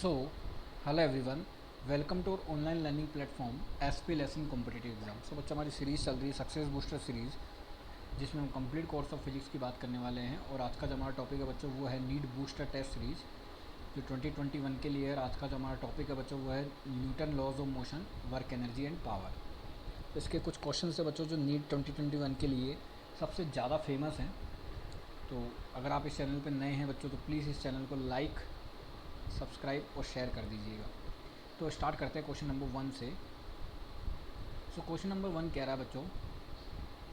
So, hello everyone, welcome to online learning platform SP lesson competitive exam. So बच्चों हमारी series चल रही है सक्सेस बूस्टर सीरीज़, जिसमें हम कंप्लीट कोर्स ऑफ फिजिक्स की बात करने वाले हैं। और आज का जो हमारा टॉपिक है बच्चों वो है नीड बूस्टर टेस्ट सीरीज जो 2021 के लिए है। आज का जो हमारा टॉपिक है बच्चों वो है Newton laws of motion, work energy and power. तो इसके कुछ क्वेश्चन है बच्चों जो नीट 2021 के लिए सबसे ज़्यादा फेमस हैं। तो अगर आप इस चैनल पर नए हैं बच्चों तो प्लीज़ इस चैनल को लाइक, सब्सक्राइब और शेयर कर दीजिएगा। तो स्टार्ट करते हैं क्वेश्चन नंबर 1 से। सो क्वेश्चन नंबर 1 कह रहा है बच्चों,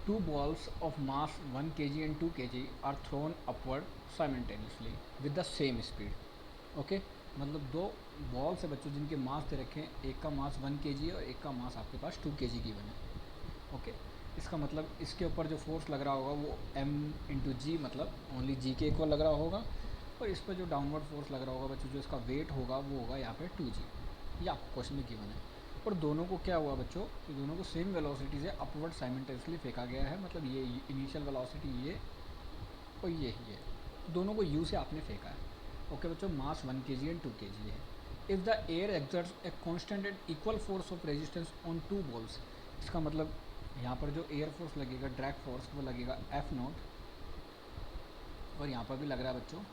two balls of mass 1 kg and 2 kg are thrown upward simultaneously with the same speed. Okay, मतलब दो बॉल्स है बच्चों जिनके मास दे रखे हैं, एक का मास 1 kg है और एक का मास आपके पास 2 kg की बने। ओके, इसका मतलब इसके ऊपर जो फोर्स लग रहा होगा वो m/g, मतलब ओनली g के इक्वल लग रहा होगा। और इस पर जो डाउनवर्ड फोर्स लग रहा होगा बच्चों, जो इसका वेट होगा वो होगा यहाँ पे 2g। ये आपको क्वेश्चन में गिवन है। और दोनों को क्या हुआ बच्चों कि दोनों को सेम वेलोसिटी से अपवर्ड साइमल्टेनियसली फेंका गया है। मतलब ये इनिशियल वेलोसिटी ये और ये ही है, दोनों को u से आपने फेंका है। ओके बच्चों, मास 1 kg एंड 2 kg है। If the air exerts a constant and equal force of resistance on two balls, इसका मतलब यहाँ पर जो एयर फोर्स लगेगा, ड्रैग फोर्स, वो लगेगा F0। और यहाँ पर भी लग रहा है बच्चों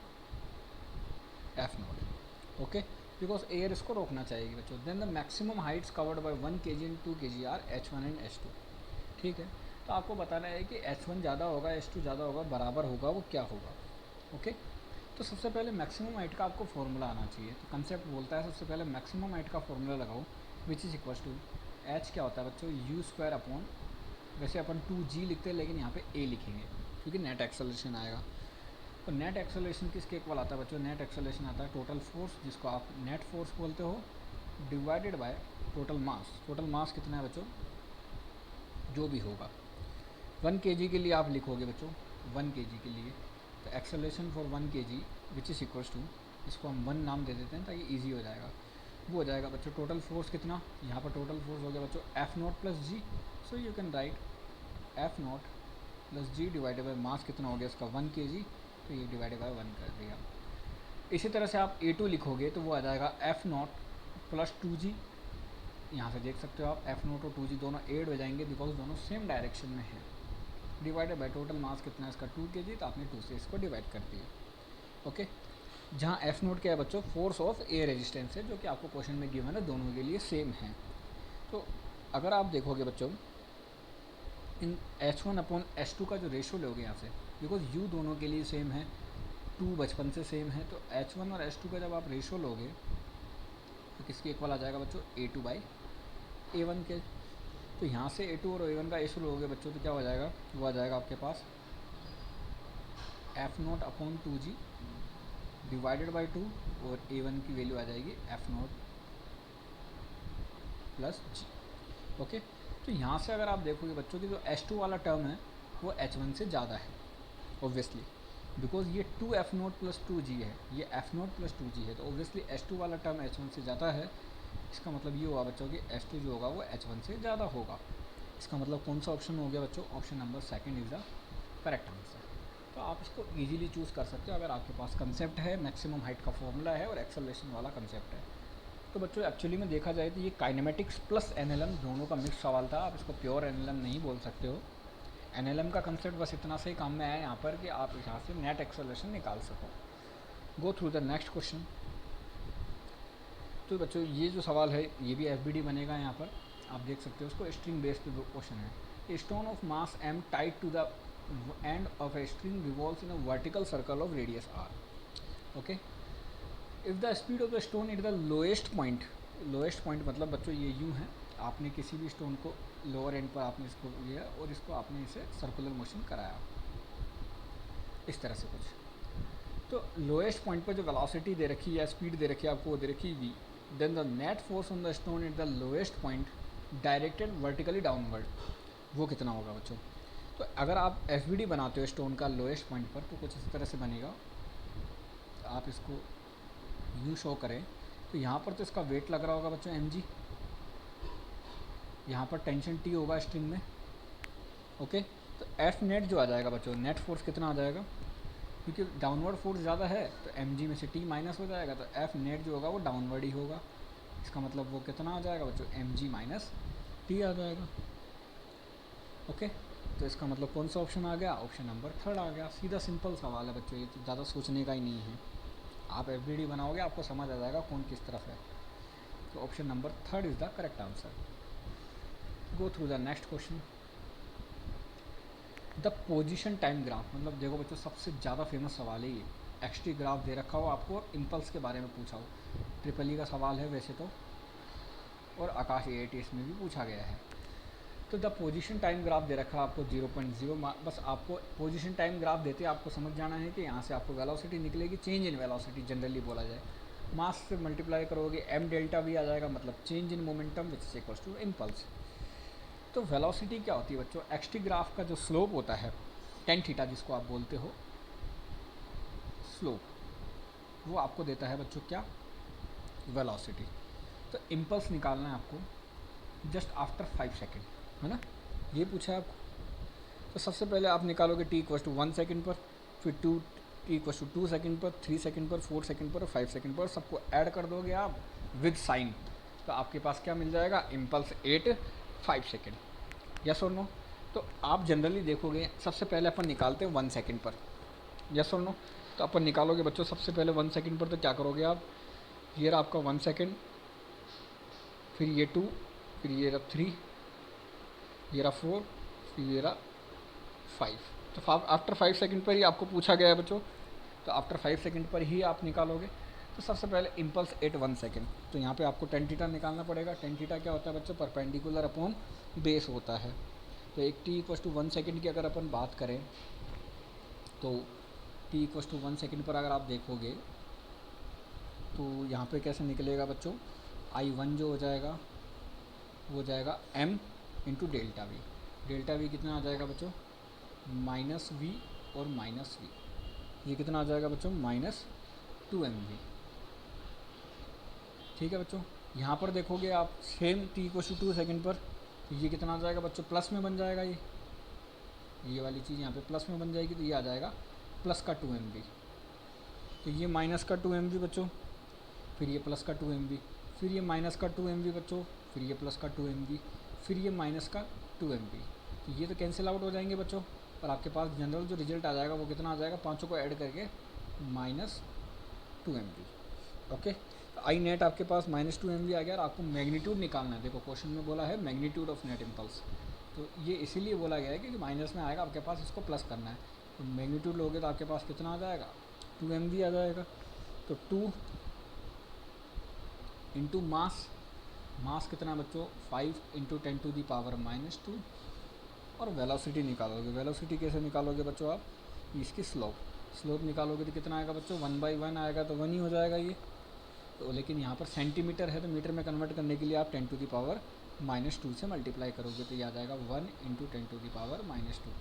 F0। ओके, बिकॉज एयर इसको रोकना चाहिए बच्चों। Then the maximum heights covered by 1 kg and 2 kg are H1 and H2। ठीक है, तो आपको बताना है कि H1 ज़्यादा होगा, H2 ज़्यादा होगा, बराबर होगा, वो क्या होगा। ओके, तो सबसे पहले मैक्सिमम हाइट का आपको फॉर्मूला आना चाहिए। तो कंसेप्ट बोलता है सबसे पहले मैक्सिमम हाइट का फॉर्मूला लगाओ, which is equals to H क्या होता है बच्चों, यू स्क्वायर अपॉन, वैसे अपन 2g लिखते हैं लेकिन यहाँ पे a लिखेंगे क्योंकि नेट एक्सेलरेशन आएगा। तो नेट एक्सेलरेशन किसके इक्वल आता है बच्चों, नेट एक्सेलरेशन आता है टोटल फोर्स, जिसको आप नेट फोर्स बोलते हो, divided by total mass. Total mass कितना है बच्चों, जो भी होगा। 1 kg के लिए आप लिखोगे बच्चों 1 kg के लिए, तो acceleration for 1 kg which is equals to, इसको हम 1 नाम दे देते हैं ताकि ईजी हो जाएगा। वो हो जाएगा बच्चों टोटल फोर्स कितना, यहाँ पर टोटल फोर्स हो गया बच्चों F0 plus G. So you can write F0 plus G divided by mass कितना हो गया इसका 1 kg, तो ये डिवाइडेड बाई 1 कर दिया। इसी तरह से आप A2 लिखोगे तो वो आ जाएगा F0 प्लस 2g। यहाँ से देख सकते हो आप F0 और 2g दोनों ऐड हो जाएंगे बिकॉज दोनों सेम डायरेक्शन में है। डिवाइडेड बाई टोटल मास कितना है इसका 2 kg, तो आपने 2 से इसको डिवाइड कर दिया। ओके, जहाँ F0 क्या है बच्चों, फोर्स ऑफ एयर रेजिस्टेंस है, जो कि आपको क्वेश्चन में गिवन है, दोनों के लिए सेम है। तो अगर आप देखोगे बच्चों इन H1 अपॉन H2 का जो रेशो लोगे यहाँ से, बिकॉज U दोनों के लिए सेम है, 2 बचपन से सेम है, तो H1 और H2 का जब आप रेशो लोगे तो किसके इक्वल आ जाएगा बच्चों, A2 बाई A1 के। तो यहाँ से A2 और A1 का रेशो लोगे बच्चों तो क्या हो जाएगा, वो आ जाएगा आपके पास F0 upon 2g divided by 2, और A1 की वैल्यू आ जाएगी F0 प्लस जी। ओके, तो यहाँ से अगर आप देखोगे बच्चों की जो H2 वाला टर्म है वो H1 से ज़्यादा है ऑब्वियसली, बिकॉज ये 2F0 प्लस 2g है, ये F0 प्लस 2g है, तो ऑब्वियसली H2 वाला टर्म H1 से ज़्यादा है। इसका मतलब ये होगा बच्चों कि H2 जो होगा वो H1 से ज़्यादा होगा। इसका मतलब कौन सा ऑप्शन हो गया बच्चों, option number second is the correct answer. तो आप इसको इजीली चूज़ कर सकते हो अगर आपके पास कंसेप्ट है, मैक्सिमम हाइट का फॉर्मूला है और एक्सेलरेशन वाला कंसेप्ट है। तो बच्चों एक्चुअली में देखा जाए तो ये काइनेमेटिक्स प्लस एनएलएम दोनों का मिक्स सवाल था। आप इसको प्योर एनएलएम नहीं बोल सकते हो। एनएलएम का कंसेप्ट बस इतना से ही काम में आया यहाँ पर कि आप यहाँ से नेट एक्सेलरेशन निकाल सको। गो थ्रू द नेक्स्ट क्वेश्चन। तो बच्चों ये जो सवाल है ये भी एफबीडी बनेगा। यहाँ पर आप देख सकते हो उसको स्ट्रिंग बेस्ड क्वेश्चन है। A stone of mass m tied to the end of a string revolves in a vertical circle of radius r। Okay, if the speed of the stone it the lowest point, lowest point मतलब बच्चों ये यूँ है, आपने किसी भी stone को lower and पर आपने इसको लिया और इसको आपने इसे सर्कुलर मोशन कराया इस तरह से कुछ। तो लोएस्ट पॉइंट पर जो वेलोसिटी दे रखी है या स्पीड दे रखी है आपको, वो दे रखी v। Then the net force on the stone at the lowest point directed vertically downward, वो कितना होगा बच्चों। तो अगर आप एफ बनाते हो स्टोन का लोएस्ट पॉइंट पर तो कुछ इस तरह से बनेगा। आप इसको यूँ शो करें तो यहाँ पर तो इसका वेट लग रहा होगा बच्चों mg, यहाँ पर टेंशन T होगा स्ट्रिंग में। ओके, तो एफ नेट जो आ जाएगा बच्चों, नेट फोर्स कितना आ जाएगा, क्योंकि डाउनवर्ड फोर्स ज़्यादा है तो mg में से t माइनस हो जाएगा, तो F नेट जो होगा वो डाउनवर्ड ही होगा। इसका मतलब वो कितना आ जाएगा बच्चों, mg माइनस टी आ जाएगा। ओके, तो इसका मतलब कौन सा ऑप्शन आ गया, ऑप्शन नंबर थर्ड आ गया। सीधा सिंपल सवाल है बच्चों, ये तो ज़्यादा सोचने का ही नहीं है। आप एफडीडी बनाओगे आपको समझ आ जाएगा कौन किस तरफ है। तो option number third is the correct answer. Go through the next question. The position time graph, मतलब देखो बच्चों सबसे ज़्यादा फेमस सवाल है ये। एक्सटी ग्राफ दे रखा हो आपको, इम्पल्स के बारे में पूछा हो, ट्रिपल ई का सवाल है वैसे तो, और आकाश AITS में भी पूछा गया है। तो द पोजीशन टाइम ग्राफ दे रखा है आपको 0.0, बस आपको पोजीशन टाइम ग्राफ देते आपको समझ जाना है कि यहाँ से आपको वेलोसिटी निकलेगी, चेंज इन वेलोसिटी जनरली बोला जाए। मास से मल्टीप्लाई करोगे m डेल्टा भी आ जाएगा, मतलब change in momentum which is equals to impulse. तो वेलोसिटी क्या होती है बच्चों, एक्सटी ग्राफ का जो स्लोप होता है टेन थीटा जिसको आप बोलते हो स्लोप, वो आपको देता है बच्चों क्या, वेलोसिटी। तो इम्पल्स निकालना है आपको जस्ट आफ्टर 5 सेकेंड, है ना, ये पूछा है आपको। तो सबसे पहले आप निकालोगे t इक्वल टू 1 सेकेंड पर, फिर t इक्वल टू 2 सेकेंड पर, 3 सेकेंड पर, 4 सेकेंड पर और 5 सेकेंड पर, सबको ऐड कर दोगे आप विद साइन, तो आपके पास क्या मिल जाएगा, इम्पल्स 8 5 सेकेंड। यस और नो। तो आप जनरली देखोगे सबसे पहले अपन निकालते हैं 1 सेकेंड पर, यस और नो। तो अपन निकालोगे बच्चों सबसे पहले 1 सेकेंड पर, तो क्या करोगे आप, ये रहा आपका 1 सेकेंड, फिर ये 2, फिर ये रहा 3, ये रहा 4, फिर ये रहा 5। तो आफ्टर 5 सेकेंड पर ही आपको पूछा गया है बच्चों, तो आफ्टर 5 सेकेंड पर ही आप निकालोगे। तो सबसे पहले इम्पल्स एट 1 सेकेंड, तो यहाँ पे आपको टेन थीटा निकालना पड़ेगा। टेन थीटा क्या होता है बच्चों, परपेंडिकुलर अपॉन बेस होता है। तो एक t इक्वल टू 1 सेकेंड की अगर अपन बात करें, तो t इक्वल टू 1 सेकेंड पर अगर आप देखोगे तो यहाँ पे कैसे निकलेगा बच्चों, I1 जो हो जाएगा वो हो जाएगा m into delta we. Delta we कितना आ जाएगा बच्चों, माइनस वी और माइनस वी, ये कितना आ जाएगा बच्चों, माइनस 2mv। ठीक है बच्चों, यहाँ पर देखोगे आप same t equal to 2 second पर, तो ये कितना आ जाएगा बच्चों, प्लस में बन जाएगा। ये वाली चीज़ यहाँ पे प्लस में बन जाएगी, तो ये आ जाएगा प्लस का 2mv। तो ये माइनस का 2mv बच्चों, फिर ये प्लस का 2mv, फिर ये माइनस का 2mv बच्चों, फिर ये प्लस का 2mv, फिर ये माइनस का 2mv। तो ये तो कैंसिल आउट हो जाएंगे बच्चों, और आपके पास जनरल जो रिजल्ट आ जाएगा वो कितना आ जाएगा, पाँचों को ऐड करके माइनस 2mv। ओके, आई नेट आपके पास माइनस 2mv आ गया, और आपको मैग्नीट्यूड निकालना है। देखो क्वेश्चन में बोला है मैग्नीट्यूड ऑफ नेट इम्पल्स, तो ये इसीलिए बोला गया है कि माइनस में आएगा आपके पास, इसको प्लस करना है। तो मैग्नीट्यूड लोगे तो आपके पास कितना आ जाएगा, 2mv आ जाएगा। तो 2 इंटू मास, मास कितना बच्चों, 5 into 10 to the power minus 2। और वेलोसिटी निकालोगे, वेलोसिटी कैसे निकालोगे बच्चों आप, इसकी स्लोप, स्लोप निकालोगे तो कितना आएगा बच्चों, 1/1 आएगा, तो 1 ही हो जाएगा ये। तो लेकिन यहाँ पर सेंटीमीटर है, तो मीटर में कन्वर्ट करने के लिए आप 10 टू दी पावर माइनस 2 से मल्टीप्लाई करोगे, तो ये आ जाएगा 1 into 10 to the power minus 2।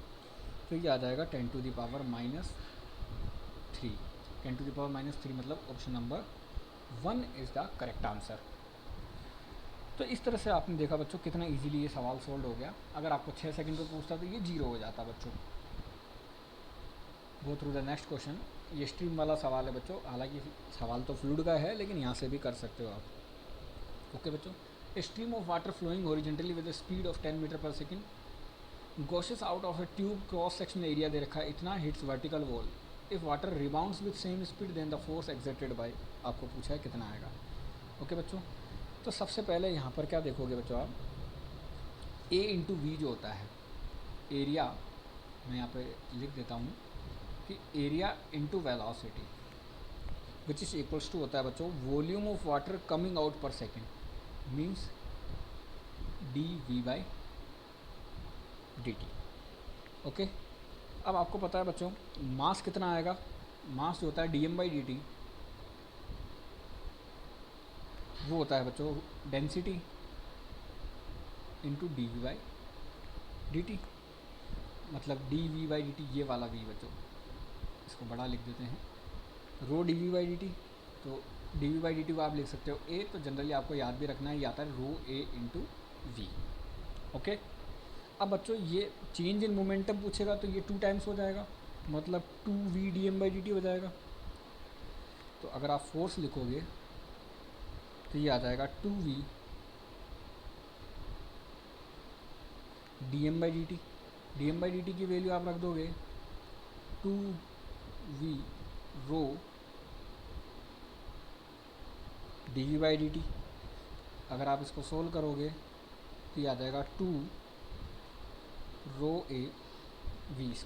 तो ये आ जाएगा 10 to the power minus 3। 10 to the power minus 3 मतलब option number 1 is the correct answer. तो इस तरह से आपने देखा बच्चों कितना इजीली ये सवाल सोल्व हो गया। अगर आपको 6 सेकंड पर पूछता तो ये 0 हो जाता बच्चों। गो थ्रू द नेक्स्ट क्वेश्चन। ये स्ट्रीम वाला सवाल है बच्चों, हालांकि सवाल तो फ्लूइड का है लेकिन यहाँ से भी कर सकते हो आप। ओके बच्चों, a stream of water flowing horizontally with the speed of 10 meter per second gushes out of a tube, cross sectional area दे रखा है इतना, hits vertical wall. If water rebounds with same speed then the force exerted by, आपको पूछा है कितना आएगा। Okay बच्चों, तो सबसे पहले यहाँ पर क्या देखोगे बच्चों आप, ए इंटू वी जो होता है एरिया, मैं यहाँ पे लिख देता हूँ कि area into velocity which is equals to होता है बच्चों volume of water coming out per second means D V by D T. Okay, अब आपको पता है बच्चों मास कितना आएगा, मास जो होता है D M by D T, वो होता है बच्चों density into D V by D T, मतलब D V by D T, ये वाला वी बच्चों, इसको बड़ा लिख देते हैं, rho D V by D T. तो D V by D T को आप लिख सकते हो ए, तो जनरली आपको याद भी रखना है, ये आता है रो ए इंटू वी। ओके, अब बच्चों ये चेंज इन मोमेंटम पूछेगा तो ये 2 टाइम्स हो जाएगा, मतलब 2v/dt हो जाएगा। तो अगर आप फोर्स लिखोगे तो ये आ जाएगा 2v/dm/dt। dm/dt की वैल्यू आप रख दोगे 2v रो dv/dt। अगर आप इसको सोल्व करोगे तो ये आ जाएगा 2ρ/a v²।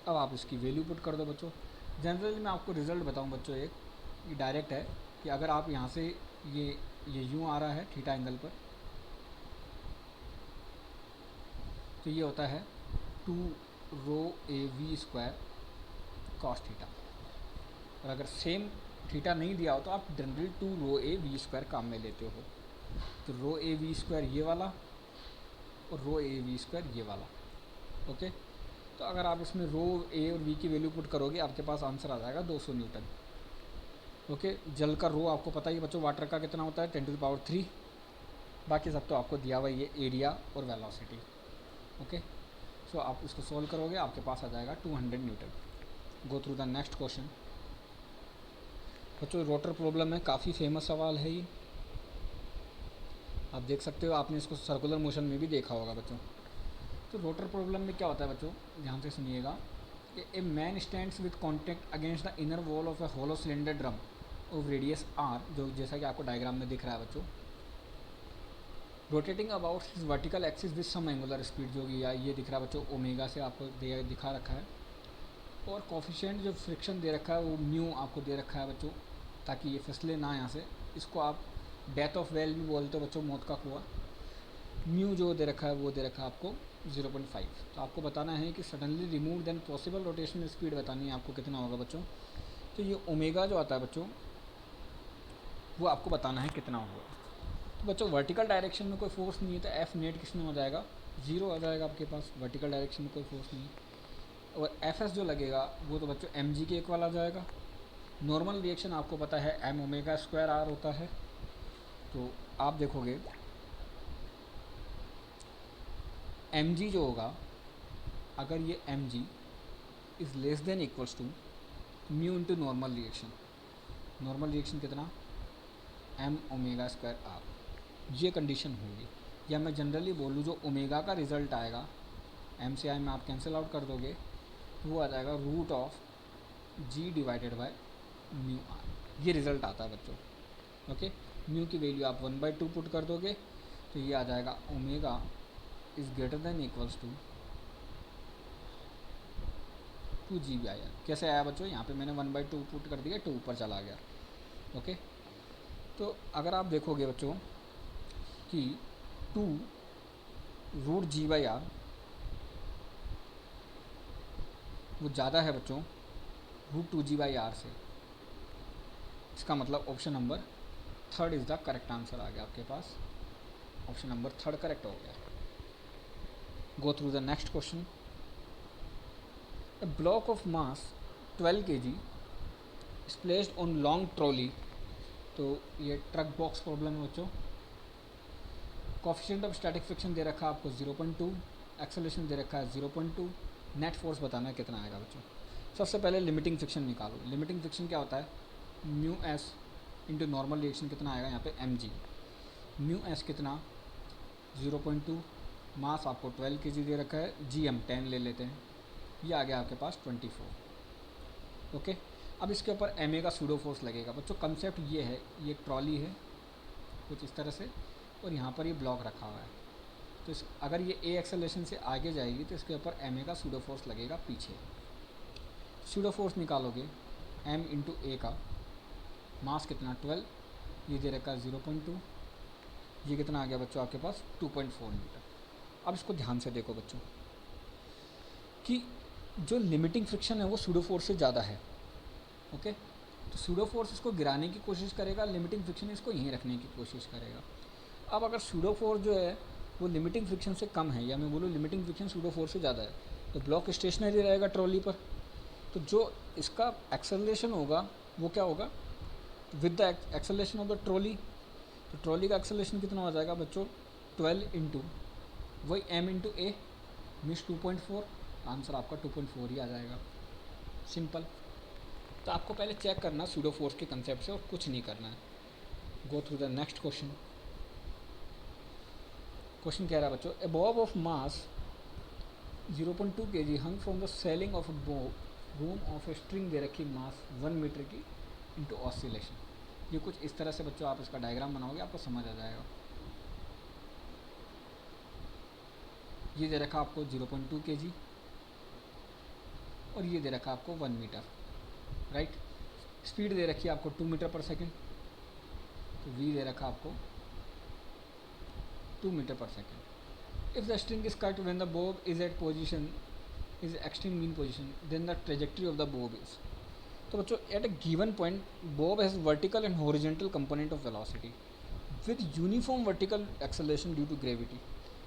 अब आप इसकी वैल्यू पुट कर दो बच्चों। जनरली मैं आपको रिज़ल्ट बताऊं बच्चों, एक ये डायरेक्ट है कि अगर आप यहाँ से ये यूँ आ रहा है थीटा एंगल पर, तो ये होता है 2ρ/a v² cos थीटा। और अगर सेम थीटा नहीं दिया हो तो आप जनरली 2ρ/a v² काम में लेते हो। तो ρ/a v² ये वाला और ρ/a v² ये वाला। ओके, तो अगर आप इसमें रो ए और वी की वैल्यू पुट करोगे आपके पास आंसर आ जाएगा 200 न्यूटन। ओके, जल का रो आपको पता ही बच्चों वाटर का कितना होता है 10⁻3। बाकी सब तो आपको दिया हुआ ये एरिया और वेलोसिटी। ओके, सो आप इसको सोल्व करोगे आपके पास आ जाएगा 200 Newton. Go through the next question. बच्चों रोटर प्रॉब्लम है, काफ़ी फेमस सवाल है ये। आप देख सकते हो, आपने इसको सर्कुलर मोशन में भी देखा होगा बच्चों। तो रोटर प्रॉब्लम में क्या होता है बच्चों, ध्यान से सुनिएगा। A man stands with contact against the inner wall of a hollow cylinder drum of radius R, जो जैसा कि आपको डायग्राम में दिख रहा है बच्चों। Rotating about his vertical axis with some angular speed, जो कि ये दिख रहा है बच्चों ओमेगा से आपको दिखा रखा है। और कोफिशिएंट जो फ्रिक्शन दे रखा है वो म्यू आपको दे रखा है बच्चों, ताकि ये फिसले ना यहाँ से। इसको आप डेथ ऑफ वेल भी बोलते हो बच्चों, मौत का कुआं। म्यू जो दे रखा है वो दे रखा है आपको 0.5। तो आपको बताना है कि suddenly remove then possible rotational speed बतानी है आपको कितना होगा बच्चों। तो ये ओमेगा जो आता है बच्चों वो आपको बताना है कितना होगा। तो बच्चों वर्टिकल डायरेक्शन में कोई फोर्स नहीं है तो एफ नेट किस में हो जाएगा 0 आ जाएगा आपके पास, वर्टिकल डायरेक्शन में कोई फोर्स नहीं है। और एफ एस जो लगेगा वो तो बच्चों एम जी के इक्वल आ जाएगा। नॉर्मल रिएक्शन आपको पता है एम ओमेगा स्क्वायर आर होता है। तो आप देखोगे एम जी जो होगा, अगर ये M G is less than equals to mu into normal reaction. Normal reaction कितना एम ओमेगा स्क्वायर आर, ये कंडीशन होगी। या मैं जनरली बोलूँ जो ओमेगा का रिज़ल्ट आएगा, एम से आई में आप कैंसिल आउट कर दोगे तो वो आ जाएगा root of G divided by mu R. ये रिज़ल्ट आता है बच्चों। ओके, म्यू की वैल्यू आप 1/2 पुट कर दोगे तो ये आ जाएगा omega is greater than equals to 2g/r। कैसे आया बच्चों, यहाँ पे मैंने 1/2 पुट कर दिया, 2 ऊपर चला गया। ओके, तो अगर आप देखोगे बच्चों कि 2√g/r वो ज़्यादा है बच्चों √2g/r से। इसका मतलब option number 3 is the correct answer आ गया आपके पास। ऑप्शन नंबर 3 करेक्ट हो गया। Go through the next question. A block of mass 12 kg is placed on long trolley। तो ये ट्रक बॉक्स प्रॉब्लम है बच्चों। कोफिशिएंट ऑफ स्टैटिक फ्रिक्शन दे रखा है आपको 0.2, एक्सेलरेशन दे रखा है 0.2, नेट फोर्स बताना है कितना आएगा बच्चों। सबसे पहले लिमिटिंग फ्रिक्शन निकालो। लिमिटिंग फ्रिक्शन क्या होता है, mu S into normal reaction कितना आएगा यहाँ पे एम जी। म्यू एस कितना 0.2, मास आपको 12 kg दे रखा है, जी हम 10 ले लेते हैं, ये आ गया आपके पास 24। ओके, अब इसके ऊपर एम ए का सूडो फोर्स लगेगा बच्चों। कंसेप्ट ये है, ये ट्रॉली है कुछ इस तरह से और यहाँ पर ये ब्लॉक रखा हुआ है। तो अगर ये ए एक्सेलरेशन से आगे जाएगी तो इसके ऊपर एम ए का सूडो फोर्स लगेगा पीछे। सूडो फोर्स निकालोगे एम इंटू ए का, मास कितना 12, ये दे रखा है 0.2, ये कितना आ गया बच्चों आपके पास 2.4 न्यूटन। अब इसको ध्यान से देखो बच्चों कि जो लिमिटिंग फ्रिक्शन है वो सूडो फोर्स से ज़्यादा है। ओके, तो सूडो फोर्स इसको गिराने की कोशिश करेगा, लिमिटिंग फ्रिक्शन इसको यहीं रखने की कोशिश करेगा। अब अगर सूडो फोर्स जो है वो लिमिटिंग फ्रिक्शन से कम है, या मैं बोलूँ लिमिटिंग फ्रिक्शन सूडो फोर्स से ज़्यादा है, तो ब्लॉक स्टेशनरी रहेगा ट्रॉली पर। तो जो इसका एक्सेलरेशन होगा वो क्या होगा with the acceleration of the trolley. तो ट्रॉली का एक्सेलरेशन कितना हो जाएगा बच्चों 12 इंटू वही एम इंटू ए मीन्स 2.4, आंसर आपका 2.4 ही आ जाएगा, सिंपल। तो आपको पहले चेक करना सूडो फोर्स के कंसेप्ट से और कुछ नहीं करना है। Go through the next question. Question कह रहा है बच्चों, a bob of mass 0.2 kg hung from the ceiling of a boom of a string दे रखी मास 1 मीटर की इनटू ऑसिलेशन। ये कुछ इस तरह से बच्चों आप इसका डायग्राम बनाओगे आपको समझ आ जाएगा। ये दे रखा आपको 0.2 kg और ये दे रखा आपको 1 मीटर, राइट। स्पीड दे रखी है आपको 2 मीटर पर सेकेंड, तो v दे रखा आपको 2 metre per second. If the string is cut when the bob is at position is extreme mean position then the trajectory of the bob is. तो बच्चों at a given point bob has vertical and horizontal component of velocity with uniform vertical acceleration due to gravity.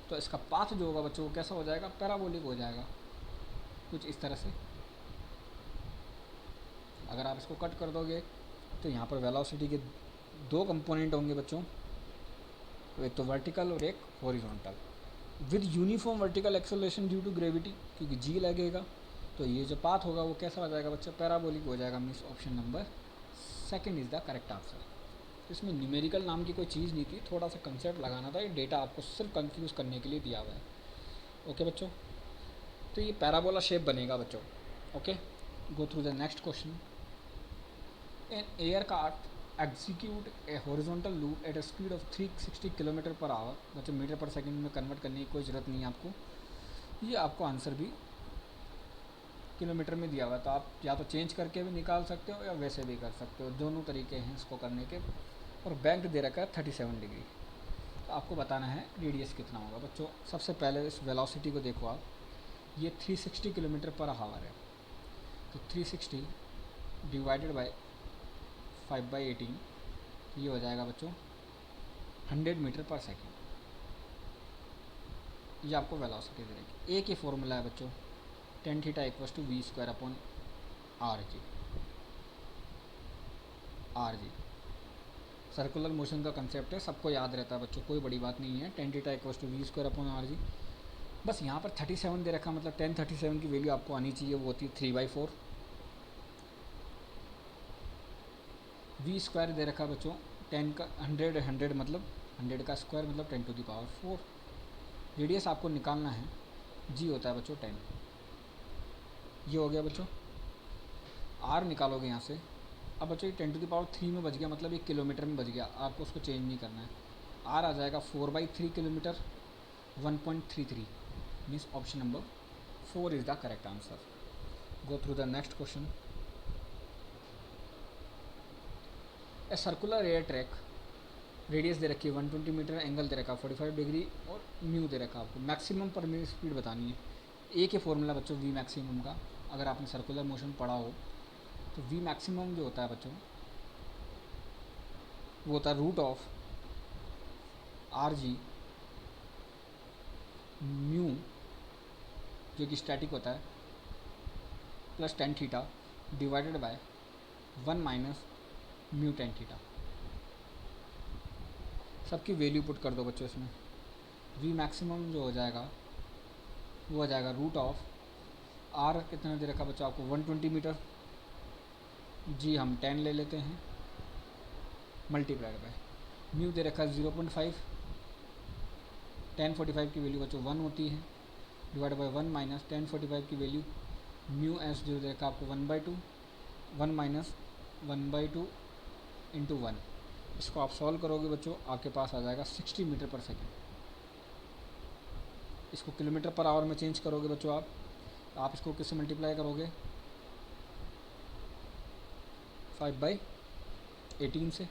तो इसका path जो होगा बच्चों वो कैसा हो जाएगा, पैराबोलिक हो जाएगा, कुछ इस तरह से। अगर आप इसको कट कर दोगे तो यहाँ पर वेलोसिटी के दो कंपोनेंट होंगे बच्चों, तो एक तो वर्टिकल और एक horizontal with uniform vertical acceleration due to gravity, क्योंकि जी लगेगा। तो ये जो पाथ होगा वो कैसा हो जाएगा बच्चों, पैराबोलिक हो जाएगा। Means option number second is the correct answer. इसमें न्यूमेरिकल नाम की कोई चीज़ नहीं थी, थोड़ा सा कंसेप्ट लगाना था, ये डेटा आपको सिर्फ कंफ्यूज करने के लिए दिया हुआ है। ओके बच्चों, तो ये पैराबोला शेप बनेगा बच्चों। Okay, go through the next question. An air cart execute a horizontal loop at a speed of 360 kilometre per hour. बच्चों मीटर पर सेकंड में कन्वर्ट करने की कोई ज़रूरत नहीं है आपको, ये आपको आंसर भी किलोमीटर में दिया हुआ है, तो आप या तो चेंज करके भी निकाल सकते हो या वैसे भी कर सकते हो, दोनों तरीके हैं इसको करने के। और बैंक दे रखा है 37 डिग्री। तो आपको बताना है रेडियस कितना होगा बच्चों। सबसे पहले इस वेलोसिटी को देखो आप, ये 360 किलोमीटर पर आवर है, तो 360 डिवाइडेड बाय 5/18, ये हो जाएगा बच्चों 100 मीटर पर सेकेंड। ये आपको वेलोसिटी दे रखी। एक ही फॉर्मूला है बच्चों, tan theta equals to v square upon r g. Circular motion का कंसेप्ट है, सबको याद रहता है बच्चों, कोई बड़ी बात नहीं है। tan theta equals to v square upon r g. बस यहाँ पर 37 दे रखा, मतलब tan 37 की वैल्यू आपको आनी चाहिए, वो होती है 3/4। v स्क्वायर दे रखा बच्चों, 10 का 100 मतलब 100 का स्क्वायर मतलब 10⁴। रेडियस आपको निकालना है, g होता है बच्चों 10। ये हो गया बच्चों। r निकालोगे यहाँ से। अब बच्चों ये 10⁻³ में बच गया, मतलब ये किलोमीटर में बच गया, आपको उसको चेंज नहीं करना है। r आ जाएगा 4/3 kilometer, 1.33। Means option number 4 is the correct answer. Go through the next question. A circular air track, radius दे रखी है 120 मीटर, एंगल दे रखा 45 डिग्री और म्यू दे रखा आपको। मैक्सिमम पर मिनट स्पीड बतानी है। एक ही फॉर्मूला बच्चों वी मैक्सिमम का, अगर आपने सर्कुलर मोशन पढ़ा हो तो वी मैक्सिमम जो होता है बच्चों वो होता है root of r g mu, जो कि स्टैटिक होता है, plus tan theta divided by 1 minus mu tan theta. सबकी वैल्यू पुट कर दो बच्चों इसमें। वी मैक्सिमम जो हो जाएगा वो हो जाएगा रूट ऑफ आर, कितना दे रखा बच्चों आपको 120 मीटर, जी हम 10 ले लेते हैं, मल्टीप्लाइड बाय म्यू दे रखा 0.5, tan 45 की वैल्यू बच्चों 1 होती है, डिवाइड बाय 1 माइनस tan 45 की वैल्यू म्यू एस जो दे रखा आपको 1/2, 1 माइनस 1/2 इंटू 1। इसको आप सॉल्व करोगे बच्चों, आपके पास आ जाएगा 60 मीटर पर सेकेंड। इसको किलोमीटर पर आवर में चेंज करोगे बच्चों आप इसको किससे मल्टीप्लाई करोगे, 5/18 से,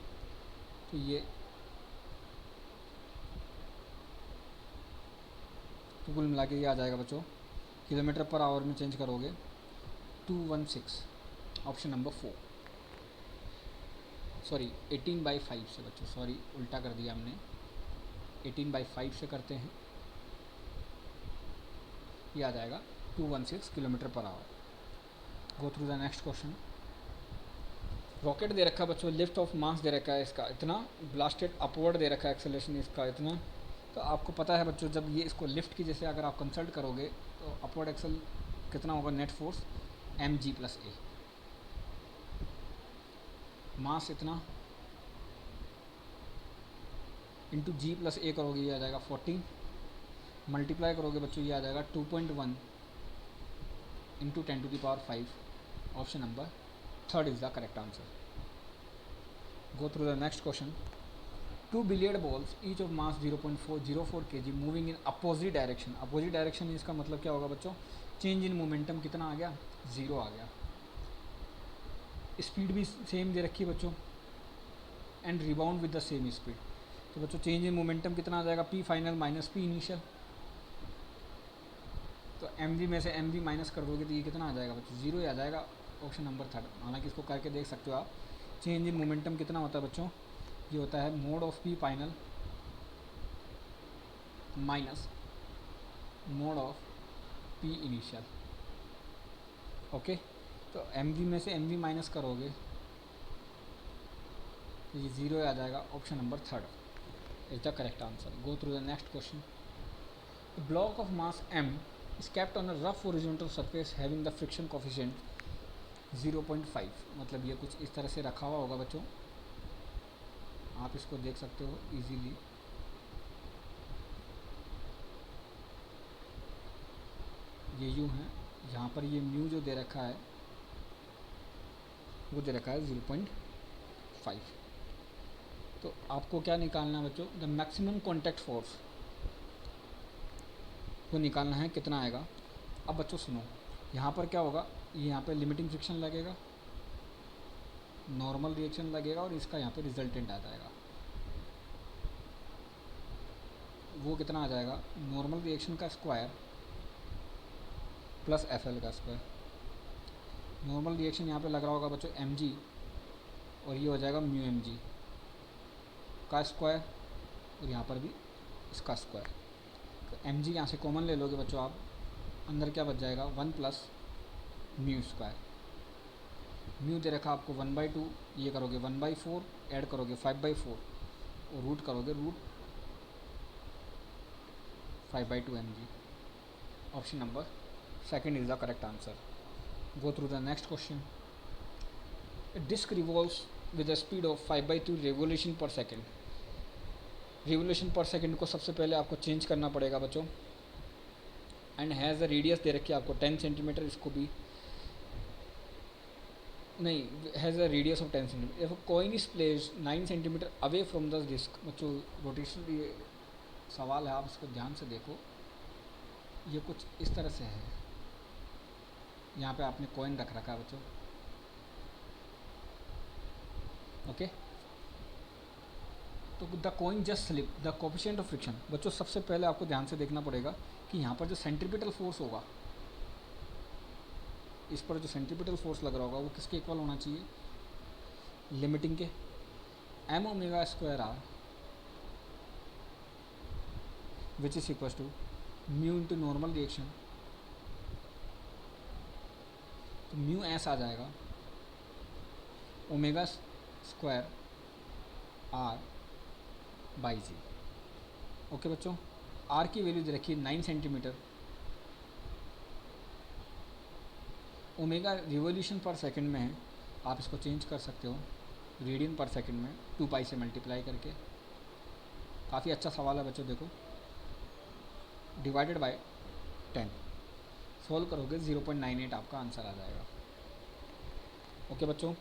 तो ये तो कुल मिला के ये आ जाएगा बच्चों, किलोमीटर पर आवर में चेंज करोगे 216, ऑप्शन नंबर 4। सॉरी 18/5 से बच्चों, सॉरी उल्टा कर दिया हमने, 18/5 से करते हैं, ये आ जाएगा 216 kilometer per hour. Go through the next question. Rocket दे रखा है बच्चों, लिफ्ट ऑफ मास दे रखा है इसका इतना, ब्लास्टेड अपवर्ड दे रखा है एक्सेलरेशन इसका इतना। तो आपको पता है बच्चों, जब ये इसको लिफ्ट की जैसे अगर आप कंसल्ट करोगे तो अपवर्ड एक्सल कितना होगा net force M G plus A, mass इतना इंटू जी प्लस ए करोगे ये आ जाएगा 14, मल्टीप्लाई करोगे बच्चों ये आ जाएगा 2.1 into 10⁵। Option number third is the correct answer. Go through the next question. Two billiard balls each of mass 0.404 kg moving in opposite direction. Opposite direction इसका मतलब क्या होगा बच्चों, चेंज इन मोमेंटम कितना आ गया, 0 आ गया। स्पीड भी सेम दे रखी है बच्चों, and rebound with the same speed. तो बच्चों चेंज इन मोमेंटम कितना आ जाएगा, P final minus P initial. तो एम वी में से एम वी माइनस कर दोगे तो ये कितना आ जाएगा बच्चों, 0 ही आ जाएगा। Option number third. हालांकि इसको करके देख सकते हो आप। चेंज इन मोमेंटम कितना होता है बच्चों, ये होता है mode of P final minus mode of P initial. Okay, तो एम वी में से एम वी माइनस करोगे तो ये 0 आ जाएगा। Option number third is the correct answer. Go through the next question. The block of mass m is kept on a rough horizontal surface having the friction coefficient 0.5। मतलब ये कुछ इस तरह से रखा हुआ होगा बच्चों, आप इसको देख सकते हो इजीली। ये यूँ है, यहाँ पर ये म्यू जो दे रखा है वो दे रखा है 0.5। तो आपको क्या निकालना है बच्चों, द मैक्सिमम कॉन्टैक्ट फोर्स वो निकालना है, कितना आएगा। अब बच्चों सुनो, यहाँ पर क्या होगा, ये यहाँ पे लिमिटिंग फ्रिक्शन लगेगा, नॉर्मल रिएक्शन लगेगा और इसका यहाँ पे रिजल्टेंट आ जाएगा। वो कितना आ जाएगा, नॉर्मल रिएक्शन का स्क्वायर प्लस एफ एल का स्क्वायर। नॉर्मल रिएक्शन यहाँ पे लग रहा होगा बच्चों एम जी, और ये हो जाएगा म्यू एम जी का स्क्वायर, और यहाँ पर भी इसका स्क्वायर। तो एम जी यहाँ से कॉमन ले लोगे बच्चों आप, अंदर क्या बच जाएगा 1 प्लस म्यू स्क्वायर। म्यू दे रखा आपको 1/2, ये करोगे 1/4, ऐड करोगे 5/4 और रूट करोगे root 5/2 mg। Option number second is the correct answer. Go through the next question. Disc revolves with the speed of 5/2 revolution per second. Revolution per second को सबसे पहले आपको चेंज करना पड़ेगा बच्चों, एंड हैज़ द रेडियस दे रखी है आपको 10 सेंटीमीटर, इसको भी नहीं, has a radius of 10 centimetre. If coin is placed 9 centimetre away from the disc. बच्चों रोटेशन ये सवाल है, आप इसको ध्यान से देखो। ये कुछ इस तरह से है, यहाँ पे आपने कॉइन रख रखा है बच्चों, ओके। तो the coin just slip the coefficient of friction. बच्चों सबसे पहले आपको ध्यान से देखना पड़ेगा कि यहाँ पर जो सेंट्रीपिटल फोर्स होगा, इस पर जो सेंट्रीपिटल फोर्स लग रहा होगा वो किसके इक्वल होना चाहिए, लिमिटिंग के m omega square r which is equal to mu into normal reaction. तो म्यू एस आ जाएगा omega square r by g. Okay बच्चों, आर की वैल्यू दे रखी है 9 centimetre. Omega revolution per second में है, आप इसको चेंज कर सकते हो रेडियन पर सेकंड में 2 पाई से मल्टीप्लाई करके। काफ़ी अच्छा सवाल है बच्चों, देखो डिवाइडेड बाय 10 सोल्व करोगे 0.98 आपका आंसर आ जाएगा। ओके बच्चों,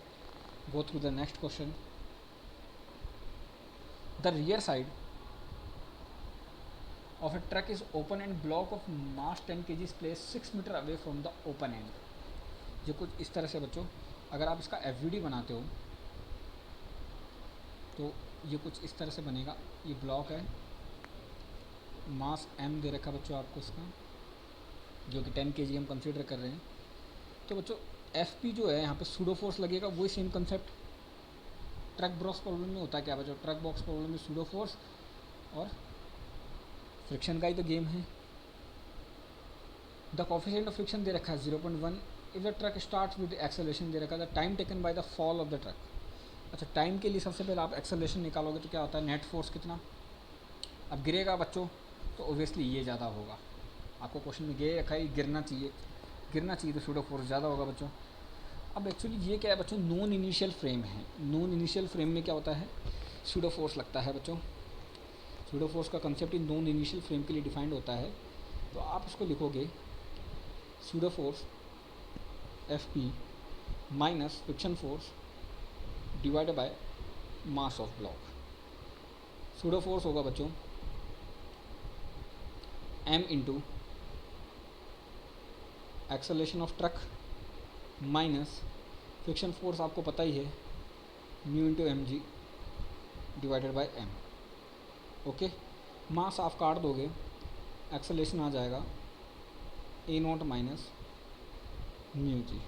गो through the next question. The rear side of a truck is open and block of mass 10 kg is placed 6 meter away from the open end। ये कुछ इस तरह से बच्चों, अगर आप इसका एफवीडी बनाते हो तो ये कुछ इस तरह से बनेगा। ये ब्लॉक है, मास m दे रखा बच्चों आपको इसका, जो कि 10 kg हम कंसीडर कर रहे हैं। तो बच्चों एफ जो है यहाँ पे सूडो फोर्स लगेगा, वही same concept truck box problem में होता है। क्या बच्चों, ट्रक बॉक्स प्रॉब्लम में सूडो फोर्स और फ्रिक्शन का ही तो गेम है। द कोफिशिएंट ऑफ फ्रिक्शन दे रखा है 0.1। If the truck start with acceleration दे रखा है the time taken by the fall of the truck. अच्छा, टाइम के लिए सबसे पहले आप एक्सेलरेशन निकालोगे तो क्या होता है, नेट फोर्स कितना। अब गिरेगा बच्चों तो ओबियसली ये ज़्यादा होगा, आपको क्वेश्चन में ये रखा है गिरना चाहिए, गिरना चाहिए तो सूडो फोर्स ज़्यादा होगा बच्चों। अब एक्चुअली ये क्या है बच्चों, नॉन इनिशियल फ्रेम है। नॉन इनिशियल फ्रेम में क्या होता है, सूडो फोर्स लगता है बच्चों। सूडो फोर्स का concept in non inertial frame के लिए डिफाइंड होता है। तो आप इसको लिखोगे pseudo force f p minus friction force divided by mass of block. Pseudo force होगा बच्चों m into acceleration of truck minus friction force आपको पता ही है mu into m g divided bye m. Okay, mass आप काट दोगे, acceleration आ जाएगा a naught minus mu g.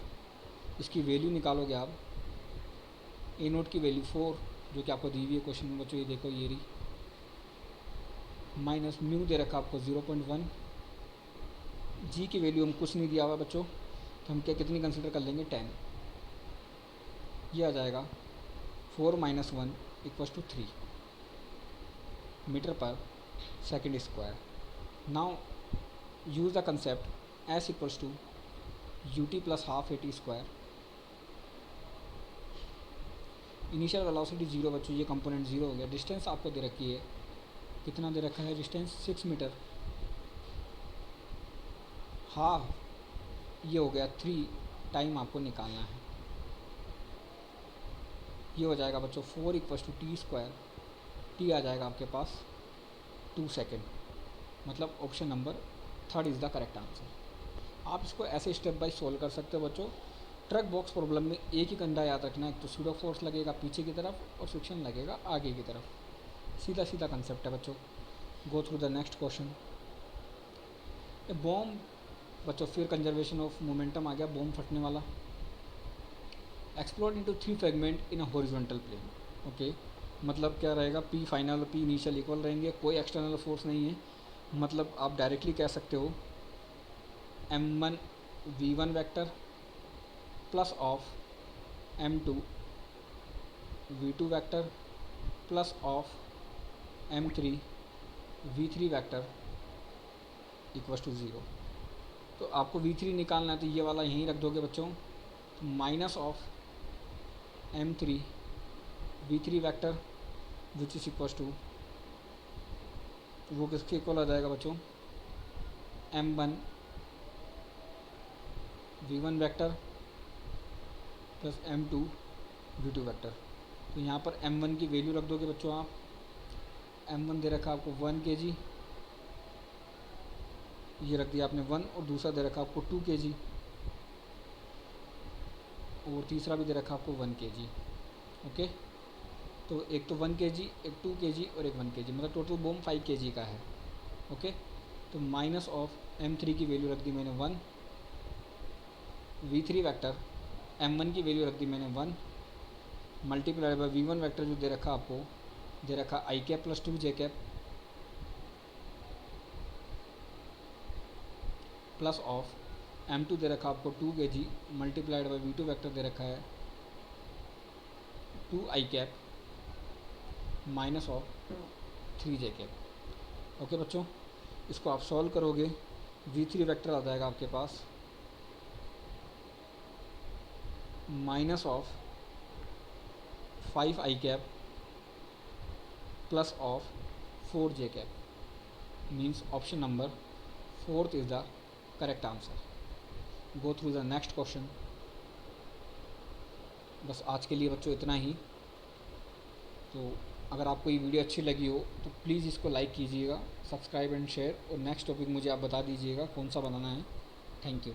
इसकी वैल्यू निकालोगे आप, ए नोट की वैल्यू 4 जो कि आपको दी हुई है क्वेश्चन में बच्चों, ये देखो ये रही, माइनस म्यू दे रखा आपको 0.1। जी की वैल्यू हम कुछ नहीं दिया हुआ बच्चों, तो हम क्या कितनी कंसिडर कर लेंगे 10। ये आ जाएगा 4 minus 1 equals to 3 metre per second square. Now use the concept s equals to u t plus half a t square. Initial velocity 0 बच्चों, ये कंपोनेंट 0 हो गया। डिस्टेंस आपको दे रखी है, कितना दे रखा है डिस्टेंस 6 मीटर, हाफ ये हो गया 3, टाइम आपको निकालना है। ये हो जाएगा बच्चों 4 equals to T square, T आ जाएगा आपके पास 2 सेकेंड, मतलब option number 3 is the correct answer. आप इसको ऐसे स्टेप बाय सोल्व कर सकते हो बच्चों। ट्रक बॉक्स प्रॉब्लम में एक ही कंधा याद रखना, एक तो सूडो फोर्स लगेगा पीछे की तरफ और फ्रिक्शन लगेगा आगे की तरफ। सीधा सीधा कंसेप्ट है बच्चों। गो through the next question. A bomb बच्चों, फिर कंजर्वेशन ऑफ मोमेंटम आ गया, बॉम्ब फटने वाला। Explode into 3 fragment in a horizontal plane. Okay, मतलब क्या रहेगा, पी फाइनल और पी इनिशियल इक्वल रहेंगे, कोई एक्सटर्नल फोर्स नहीं है। मतलब आप डायरेक्टली कह सकते हो m1 v1 vector plus of m2 v2 vector plus of m3 v3 vector equals to 0। तो आपको v3 निकालना है, तो ये वाला यहीं रख दोगे बच्चों, तो minus of m3 v3 vector which is equals to, वो किसके इक्वल आ जाएगा बच्चों, m1 v1 vector plus m2 v2 vector. तो यहाँ पर m1 की वैल्यू रख दोगे बच्चों आप, m1 दे रखा आपको 1 kg, ये रख दिया आपने 1, और दूसरा दे रखा आपको 2 kg, और तीसरा भी दे रखा आपको 1 kg। ओके, तो एक तो 1 kg, एक 2 kg और एक 1 kg, मतलब टोटल बॉम्ब 5 kg का है। ओके, तो माइनस ऑफ m3 की वैल्यू रख दी मैंने 1, v3 वेक्टर m1 की वैल्यू रख दी मैंने 1, मल्टीप्लाई बाय v1 वेक्टर जो दे रखा आपको, दे रखा i cap plus 2 j cap plus of m2 दे रखा आपको 2 kg multiplied by v2 vector दे रखा है 2 i cap minus of 3 j cap. Okay बच्चों, इसको आप सॉल्व करोगे, v3 वेक्टर आ जाएगा आपके पास minus of 5 i cap plus of 4 j cap, means option number 4 is the correct answer. Go through the next question. बस आज के लिए बच्चों इतना ही। तो अगर आपको ये वीडियो अच्छी लगी हो तो प्लीज़ इसको लाइक कीजिएगा, सब्सक्राइब एंड शेयर, और नेक्स्ट टॉपिक मुझे आप बता दीजिएगा कौन सा बनाना है। Thank you.